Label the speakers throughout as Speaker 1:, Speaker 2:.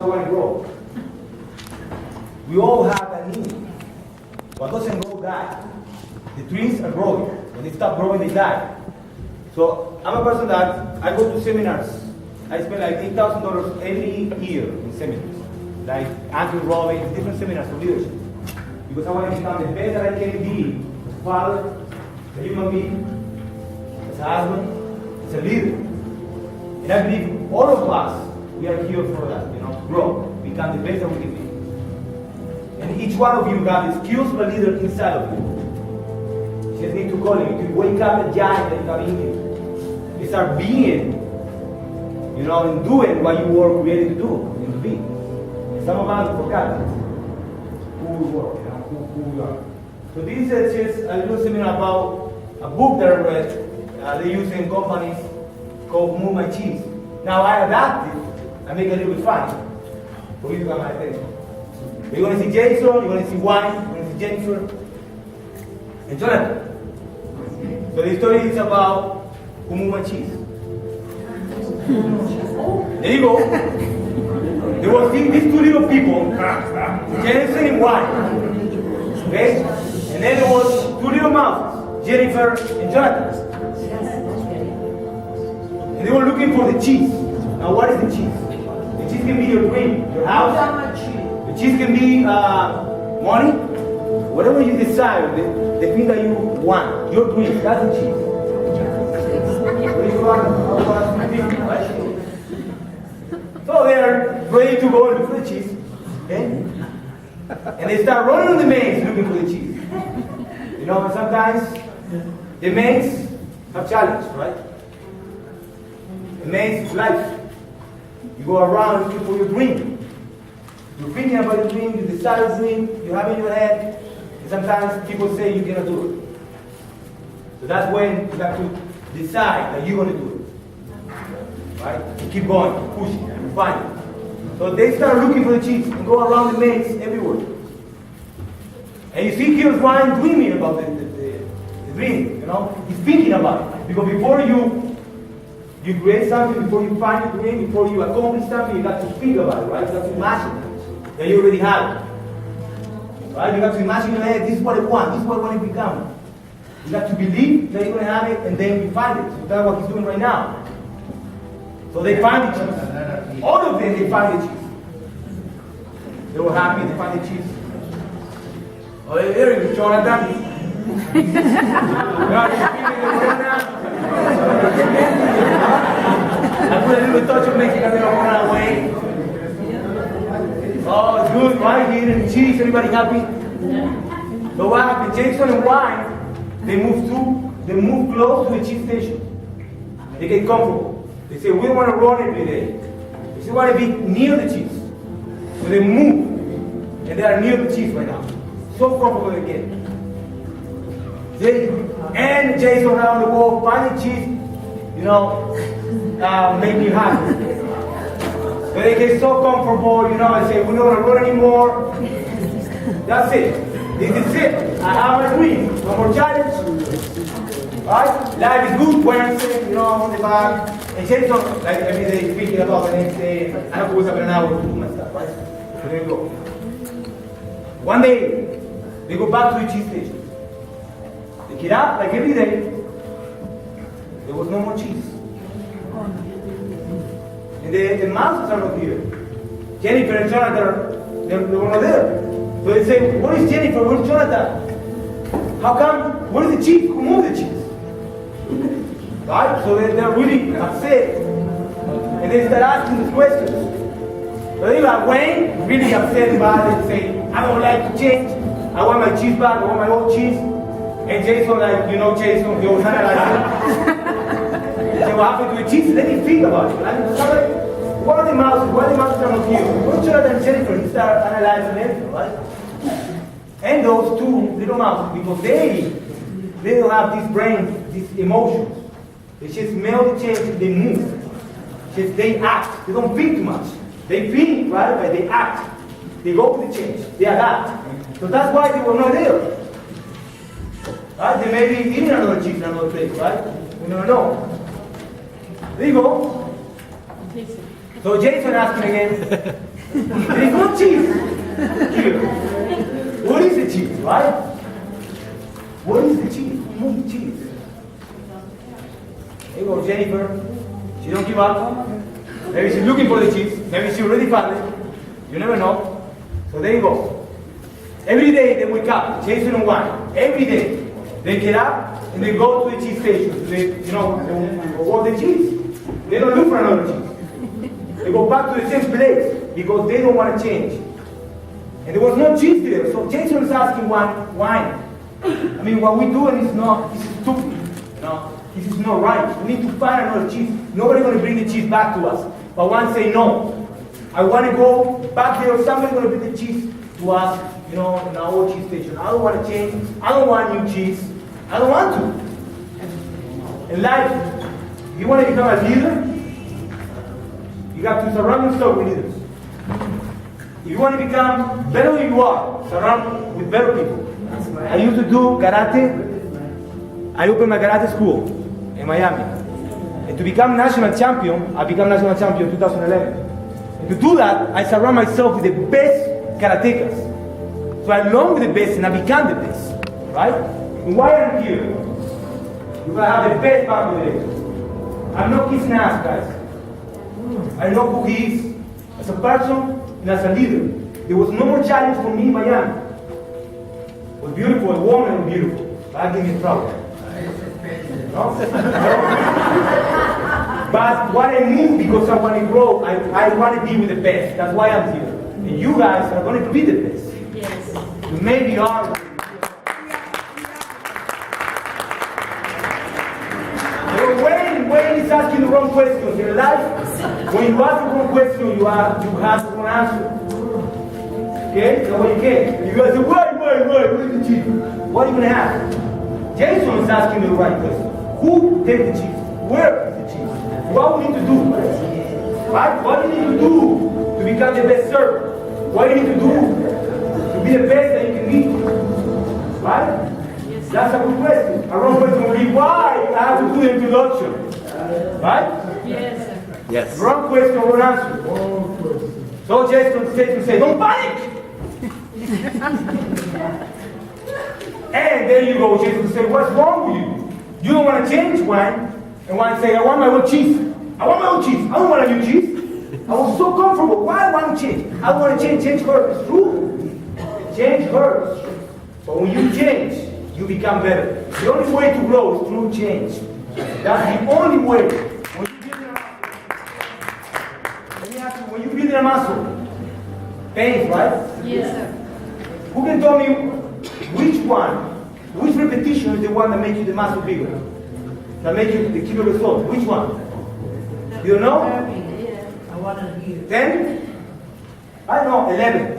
Speaker 1: want to grow. We all have a need. What doesn't grow die. The trees are growing. When they stop growing, they die. So I'm a person that I go to seminars. I spend like $8,000 every year in seminars. Like Andrew Robbins, different seminars for leadership. Because I want to become the best that I can be as a father, as a human being, as a husband, as a leader. And I believe all of us, we are here for that, grow, become the best that we can be. And each one of you got the skills of a leader inside of you. You just need to call it. You wake up the giant that you have in you. You start being, and doing what you were created to do and to be. And some of us forgot who we were, who we are. So this is just a little seminar about a book that I read. They use in companies called Move My Cheese. Now I adapted and make it a little bit funny. For you to get my attention. You're going to see Jason, you're going to see Wayne, you're going to see Jennifer, and Jonathan. So the story is about who moved my cheese. There you go. There was these two little people, Jason and Wayne. Okay? And then there was two little mouses, Jennifer and Jonathan. And they were looking for the cheese. Now what is the cheese? The cheese can be your dream, your house. The cheese can be money. Whatever you desire, the thing that you want, your dream, that's the cheese. So they're ready to go and look for the cheese. Okay? And they start running on the maze looking for the cheese. Sometimes the maze have challenges, right? The maze is life. You go around looking for your dream. You're thinking about your dream, you decide a dream, you have it in your head, and sometimes people say you cannot do it. So that's when you have to decide that you're going to do it. Right? You keep going, pushing, and find it. So they start looking for the cheese and go around the maze everywhere. And you see here's Ryan dreaming about the dream, He's thinking about it. Because before you create something, before you find your dream, before you accomplish something, you got to think about it, right? You got to imagine it, that you already have it. Right? You got to imagine in your head, this is what I want, this is what I want to become. You got to believe that you're going to have it, and then you find it. So that's what he's doing right now. So they find the cheese. All of them, they find the cheese. They were happy, they find the cheese. Oh, there you go, Jonathan. I put a little touch of Mexican there on our way. Oh, it's good, right? Here in cheese, everybody happy? So what happened? Jason and Wayne, they move close to the cheese station. They get comfortable. They say, we don't want to run every day. They say, we want to be near the cheese. So they move, and they are near the cheese right now. So comfortable again. And Jason around the wall, find the cheese, make me happy. But they get so comfortable, I say, we're not going to run anymore. That's it. This is it. I have a dream. No more challenge. Right? Life is good Wednesday, on the back. And Jason, like every day, speaking about the next day. I have to wake up in an hour to do my stuff, right? So there you go. One day, they go back to the cheese station. They get up, like every day. There was no more cheese. And the mouses are not here. Jennifer and Jonathan, they were not there. So they say, where is Jennifer? Where is Jonathan? How come? Where is the cheese? Who moved the cheese? Right? So they're really upset. And they start asking these questions. So they like Wayne, really upset about it, saying, I don't like to change. I want my cheese back. I want my old cheese. And Jason, Jason, he was analyzing. He said, what happened to the cheese? Let me think about it. I'm sorry. What are the mouses? Why are the mouses are not here? Where's Jonathan and Jennifer? He start analyzing everything, right? And those two little mouses, because they don't have this brain, these emotions. They just smell the change, they move. They act. They don't think too much. They think, right? But they act. They go with the change. They adapt. So that's why they were not there. Right? They may be eating another cheese in another place, right? We don't know. There you go. So Jason asked him again, There is no cheese here. What is the cheese, right? What is the cheese? No cheese. There you go, Jennifer. She don't give up. Maybe she's looking for the cheese. Maybe she already found it. You never know. So there you go. Every day they wake up, Jason and Juan. Every day they get up and they go to the cheese station. They order the cheese. They don't look for another cheese. They go back to the same place because they don't want to change. And there was no cheese there. So Jason was asking Juan, why? I mean, what we're doing is not, this is stupid. You know? This is not right. We need to find another cheese. Nobody's going to bring the cheese back to us. But Juan say, no. I want to go back there. Somebody's going to bring the cheese to us, in our cheese station. I don't want to change. I don't want new cheese. I don't want to. In life, if you want to become a leader, you have to surround yourself with leaders. If you want to become better than you are, surround with better people. I used to do karate. I opened my karate school in Miami. And to become national champion, I became national champion in 2011. And to do that, I surround myself with the best karatekas. So I learned with the best and I became the best. Right? And why I'm here? Because I have the best Bangladesh. I'm not kissing ass, guys. I know who he is as a person and as a leader. There was no more challenge for me in Miami. It was beautiful, the woman was beautiful. But I didn't get trouble. No? But what I moved because I want to grow, I want to be with the best. That's why I'm here. And you guys are going to be the best.
Speaker 2: Yes.
Speaker 1: You may be hard. Wayne is asking the wrong questions. In life, when you ask the wrong question, you have the wrong answer. Okay? So when you get, you guys say, wait, is the cheese? What are you going to have? Jason is asking the right question. Who takes the cheese? Where is the cheese? What we need to do? Right? What do you need to do to become the best server? What do you need to do to be the best that you can be? Right?
Speaker 2: Yes.
Speaker 1: That's a good question. A wrong question will be why I have to do the introduction. Right?
Speaker 2: Yes.
Speaker 3: Yes.
Speaker 1: Wrong question, wrong answer. So Jason said to say, don't panic! And there you go, Jason said, what's wrong with you? You don't want to change one, and one say, I want my own cheese. I want my own cheese. I don't want a new cheese. I was so comfortable. Why I want to change? I want to change her. It's true. Change her. But when you change, you become better. The only way to grow is through change. That's the only way. When you build a muscle, when you build a muscle, pains, right?
Speaker 2: Yes, sir.
Speaker 1: Who can tell me which repetition is the one that makes you the muscle bigger? That makes you the kilo result? Which one? You don't know?
Speaker 2: Yeah.
Speaker 4: I want to hear.
Speaker 1: 10? I don't know, 11.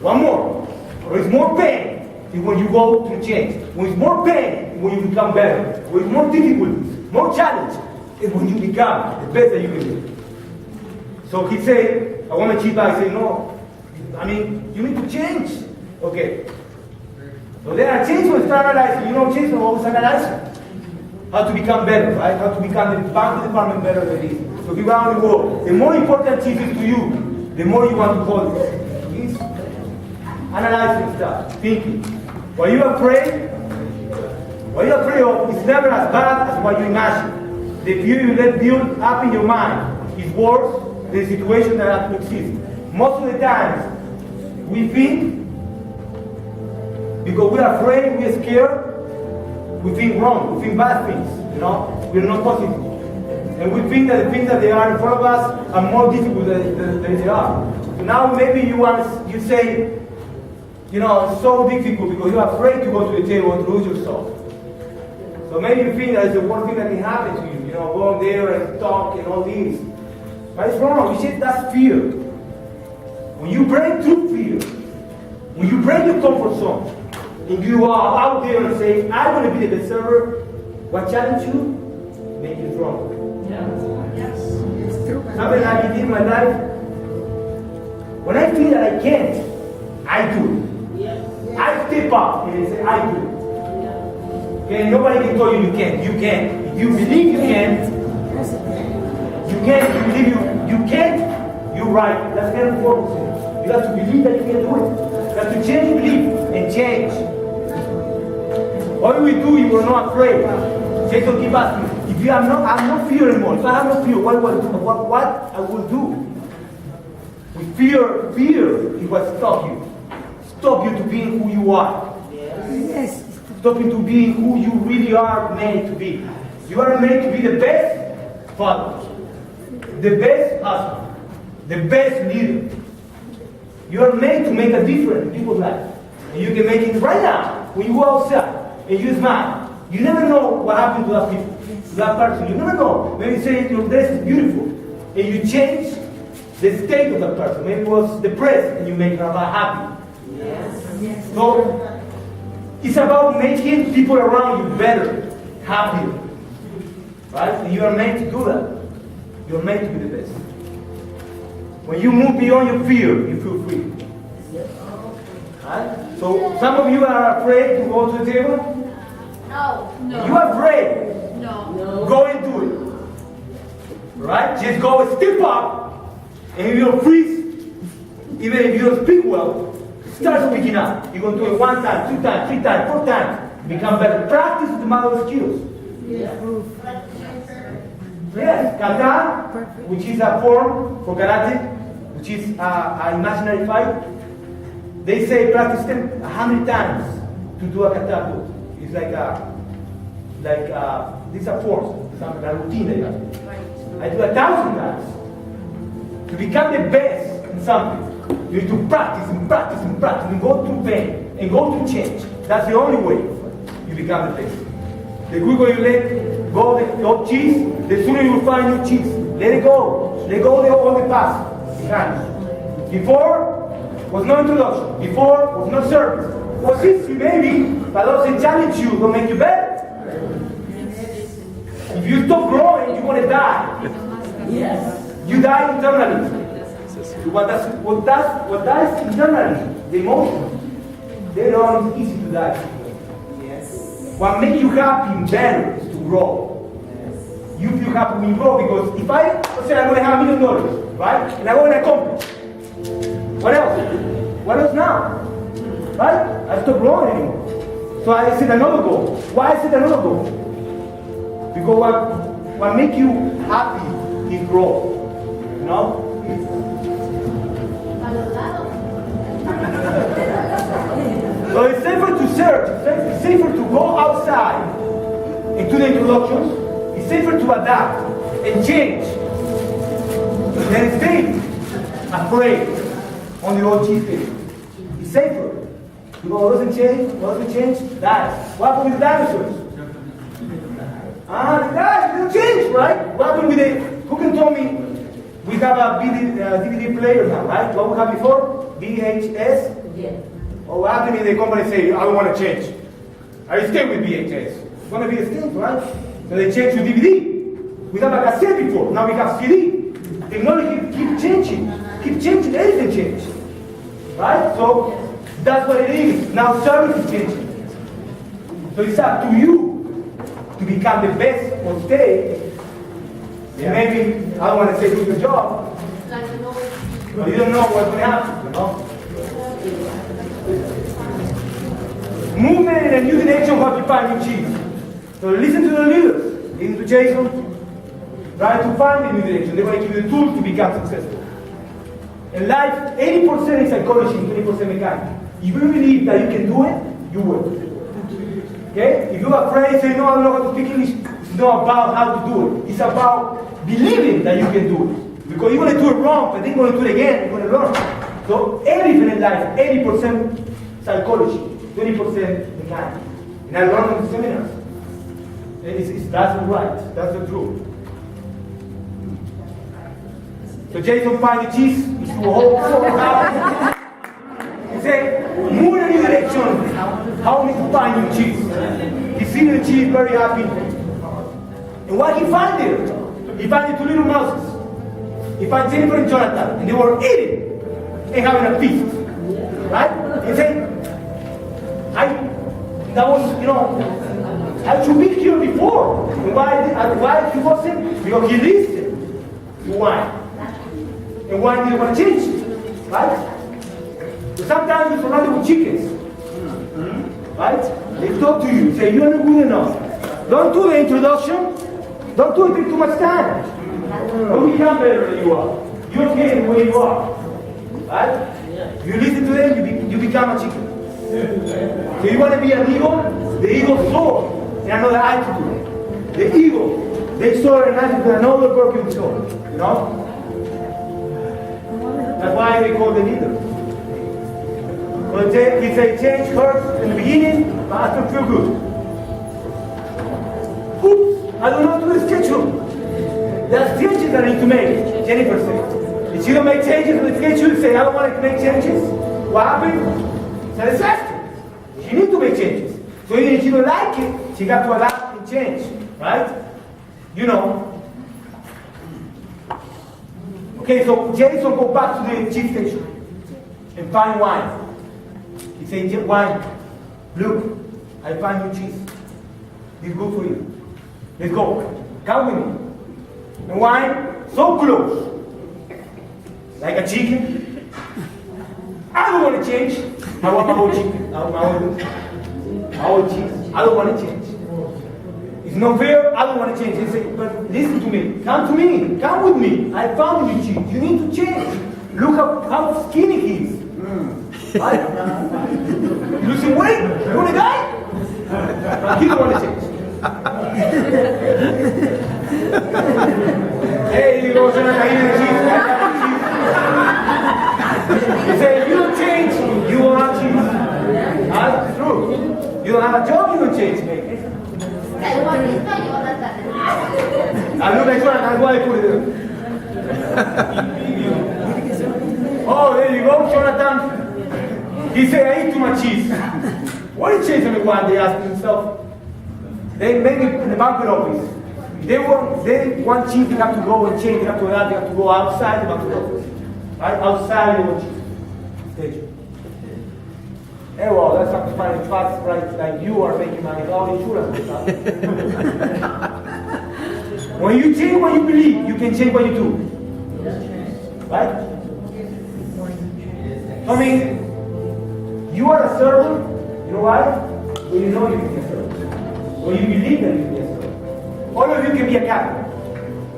Speaker 1: One more. Or it's more pain is when you go to change. When it's more pain, when you become better. When it's more difficulties, more challenge, is when you become the best that you can be. So he said, I want to cheat back. I say, no. I mean, you need to change. Okay. So then I change when I start analyzing. You know, change when I always analyze. How to become better, right? How to become the bank department better than this. So if you around the world, the more important cheese is to you, the more you want to call it. Please analyzing stuff, thinking. What you are afraid of is never as bad as what you imagine. The view you let build up in your mind is worse than the situation that actually exists. Most of the times, we think, because we're afraid, we're scared, we think wrong, we think bad things, we're not positive. And we think that the things that they are in front of us are more difficult than they are. So now maybe you say, it's so difficult because you're afraid to go to the table and lose yourself. So maybe you think that it's the worst thing that can happen to you, going there and talk and all this. But it's wrong, that's fear. When you break through fear, when you break your comfort zone, and you are out there and say, I want to be the best server, what challenge you? Make you stronger.
Speaker 2: Yes.
Speaker 1: Something I did in my life, when I feel that I can't, I do it. I step up and I say, I do it. Okay, nobody can tell you you can't. You can. If you believe you can, you can. If you believe you can't, you right. That's kind of focusing. You have to believe that you can do it. You have to change belief and change. What we do, you are not afraid. Jason keep asking, if you have no, I have no fear anymore. If I have no fear, what I will do? With fear is what stop you. Stop you to being who you are.
Speaker 2: Yes.
Speaker 1: Stop you to being who you really are made to be. You are made to be the best father, the best husband, the best leader. You are made to make a difference in people's lives. And you can make it right now when you go outside and you smile. You never know what happened to that people, to that person. You never know. Maybe you say your dress is beautiful and you change the state of that person. Maybe it was depressed and you make her happy.
Speaker 2: Yes.
Speaker 1: So it's about making people around you better, happier. Right? And you are made to do that. You are made to be the best. When you move beyond your fear, you feel free. Right? So some of you are afraid to go to the table.
Speaker 3: No.
Speaker 1: You are afraid.
Speaker 3: No.
Speaker 1: Go and do it. Right? Just go and step up. And if you freeze, even if you don't speak well, start speaking up. You're going to do it 1 time, 2 times, 3 times, 4 times. Become better. Practice the mother of skills. Yes, kata, which is a form for karate, which is an imaginary fight. They say practice them 100 times to do a kata pose. It's like this is a form, a routine that you have. I do 1,000 times. To become the best in something, you need to practice and practice and practice and go through pain and go through change. That's the only way you become the best. The quicker you let go of the old cheese, the sooner you will find new cheese. Let it go. Let go of all the past behind. Before was no introduction. Before was no service. Was history maybe, but doesn't challenge you, don't make you better. If you stop growing, you're gonna die.
Speaker 2: Yes.
Speaker 1: You die internally. What dies internally, the emotions, they don't easy to die.
Speaker 2: Yes.
Speaker 1: What makes you happy and better is to grow.
Speaker 2: Yes.
Speaker 1: You feel happy when you grow because if let's say I'm going to have $1 million, right? And I'm going to accomplish. What else? What else now? Right? I stop growing anymore. So I set another goal. Why I set another goal? Because what makes you happy is growth. You know? So it's safer to search, it's safer to go outside into the introductions, it's safer to adapt and change than stay afraid on the old cheese thing. It's safer. Because what doesn't change, dies. What happened with the dinosaurs? They died, they don't change, right? What happened with who can tell me, we have a DVD player now, right? What we had before? VHS?
Speaker 2: Yeah.
Speaker 1: Or what happened if the company say, I don't want to change? I stay with VHS. It's going to be the same, right? So they change to DVD. We have a cassette before, now we have CD. Technology keep changing, everything change. Right? So that's what it is. Now service is changing. So it's up to you to become the best or stay. And maybe, I don't want to say do your job, but you don't know what's going to happen, you know? Movement in a new direction will occupy new cheese. So listen to the leaders, listen to Jason, try to find a new direction. They're going to give you the tools to become successful. In life, 80% is psychology, 20% mechanic. If you believe that you can do it, you will. Okay? If you're afraid, say, no, I'm not going to speak English, it's not about how to do it. It's about believing that you can do it. Because you're going to do it wrong, but then you're going to do it again, you're going to learn. So everything in life, 80% psychology, 20% mechanic. And I learned in the seminars. That's right, that's the truth. So Jason find the cheese, he's to hold house. He said, move in a new direction. How we to find new cheese? He seen the cheese very happy. And what he find there? He find the 2 little mouses. He find Jennifer and Jonathan, and they were eating and having a feast. Right? He said, that was, I should be here before. And why he wasn't? Because he listened to wine. and why do you want to change? Right? So sometimes you're surrounded with chickens. Right? They talk to you, say you're not good enough. Don't do the introduction. Don't do it take too much time. Don't become better than you are. You're okay the way you are. Right? You listen to them, you become a chicken. So you want to be an eagle? The eagle soars in another altitude. The eagle, they soar in altitude another broken soul. You know? That's why they call the leader. Well, he say change hurts in the beginning, but after feel good. Oops, I do not do the schedule. There are changes that I need to make, Jennifer said. If you don't make changes in the schedule, say I don't want to make changes, what happens? It's a disaster. She needs to make changes. So even if she don't like it, she got to adapt and change, right? You know. Okay, so Jason go back to the cheese station and find wine. He said, wine, look, I find new cheese. It's good for you. Let's go. Come with me. And wine, so close. Like a chicken. I don't want to change. I want my whole chicken. I want my whole cheese. I don't want to change. It's not fair. I don't want to change. They say, but listen to me. Come to me. Come with me. I found you cheese. You need to change. Look how skinny he is. Right? Losing weight. You want to die? He don't want to change. Hey, you know, Jonathan, eat the cheese. He said, if you don't change, you won't have cheese. That's true. You don't have a job, you don't change, man. I look like Jonathan, that's why I put it there. Oh, there you go, Jonathan. He said, I eat too much cheese. What did change on the one? They asked himself. They made it in the banquet office. They want cheese, they have to go and change, they have to adapt, they have to go outside the banquet office. Right? Outside they want cheese. Stage. Hey, well, that's not finding trust, right? Like you are making money, all insurance and stuff. When you change what you believe, you can change what you do. Right? I mean, you are a servant, you know why? When you know you can be a servant. When you believe that you can be a servant. All of you can be a captain.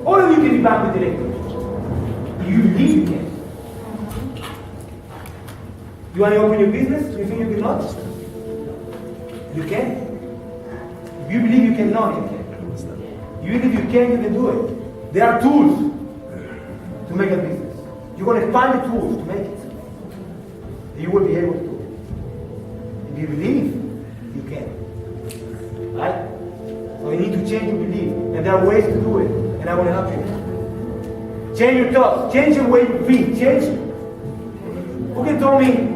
Speaker 1: All of you can be bank director. You believe you can. You want to open your business? You think you cannot? You can. If you believe you cannot, you can. Even if you can do it. There are tools to make a business. You're going to find the tools to make it. You will be able to do it. If you believe, you can. Right? So you need to change your belief. And there are ways to do it. And I want to help you. Change your thoughts. Change the way you think. Change. Who can tell me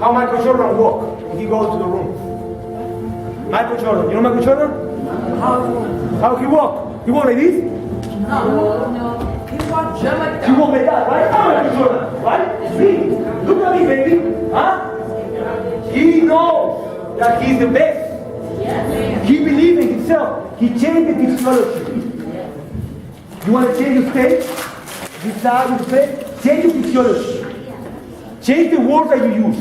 Speaker 1: how Michael Jordan walk when he goes to the room? Michael Jordan. You know Michael Jordan? How he walk? He walk like this?
Speaker 2: No. He walked just like
Speaker 1: He walk like that, right? I'm Michael Jordan, right? See? Look at me, baby. Huh? He knows that he's the best. He believes in himself. He changed his physiology. You want to change your state? Desire your state? Change your physiology. Change the words that you use.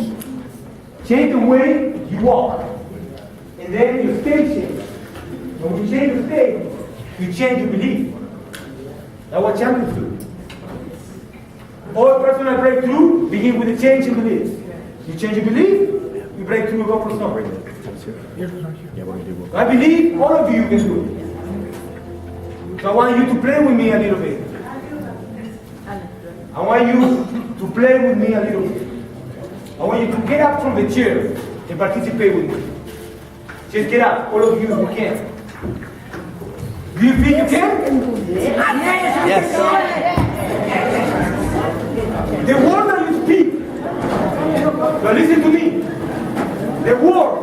Speaker 1: Change the way you walk. And then your state changes. When you change your state, you change your belief. That's what champions do. All personal breakthrough begin with a change in beliefs. You change your belief, you break through, you go for something. I believe all of you can do it. So I want you to play with me a little bit. I want you to play with me a little bit. I want you to get up from the chair and participate with me. Just get up, all of you who can. Do you think you can?
Speaker 3: Yes.
Speaker 1: The word that you speak, but listen to me. The word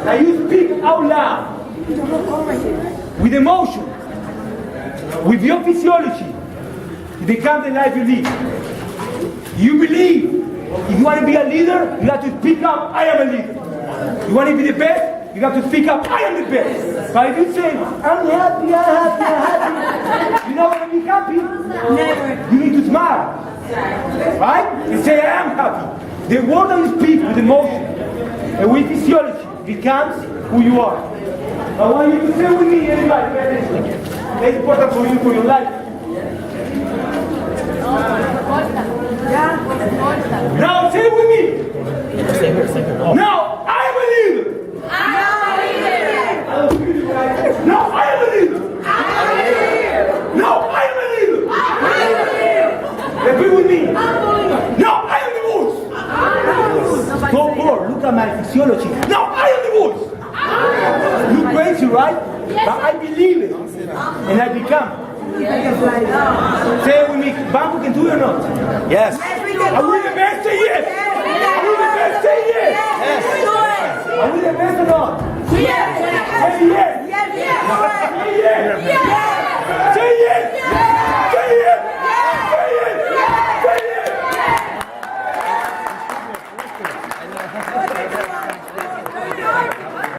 Speaker 1: that you speak out loud, with emotion, with your physiology, it becomes the life you live. You believe. If you want to be a leader, you have to speak up, I am a leader. You want to be the best, you have to speak up, I am the best. But if you say, I'm happy, you're not going to be happy.
Speaker 2: Never.
Speaker 1: You need to smile. Right? And say, I am happy. The word that you speak with emotion and with physiology becomes who you are. I want you to say with me, everybody, pay attention. It's important for you, for your life. Now say with me. Now I am a leader. I don't feel you guys. Now I am a leader. Now I am a leader. Repeat with me. Now I am the voice. Go forward. Look at my physiology. Now I am the voice. You crazy, right? But I believe it. And I become. Say it with me. Banco can do it or not?
Speaker 3: Yes.
Speaker 1: I win the best year.